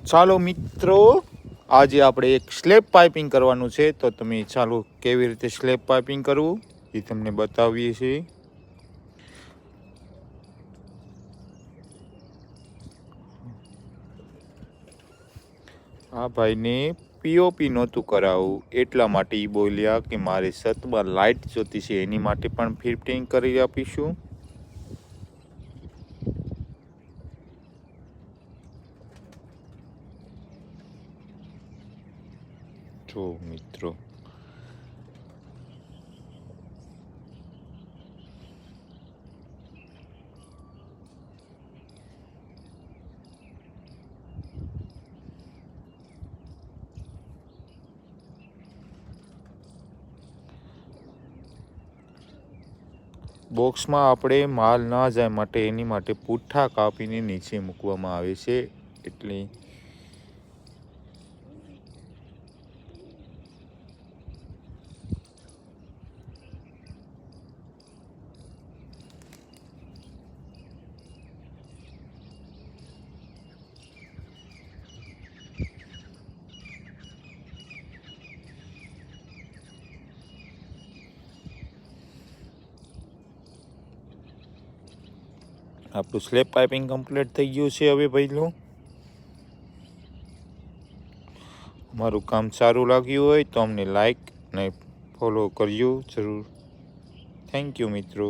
ચાલો મિત્રો, આજે આપણે એક સ્લેબ પાઇપિંગ કરવાનું છે, તો તમે ચાલો કેવી રીતે સ્લેબ પાઇપિંગ કરવું એ તમને બતાવીએ છીએ. આ ભાઈને પીઓપી નહોતું કરાવવું, એટલા માટે એ બોલ્યા કે મારે છતમાં લાઇટ જોતી છે, એની માટે પણ ફિટિંગ કરી આપીશું. જો મિત્રો, બોક્સમાં આપણે માલ ના જાય માટે એની માટે પૂઠા કાપીને નીચે મૂકવામાં આવે છે. એટલે આપણું સ્લેબ પાઇપિંગ કમ્પ્લીટ થઈ ગયું છે. હવે ભાઈલું અમારું કામ સારું લાગ્યું હોય તો અમને લાઈક અને ફોલો કરજો જરૂર. થેન્ક યુ મિત્રો.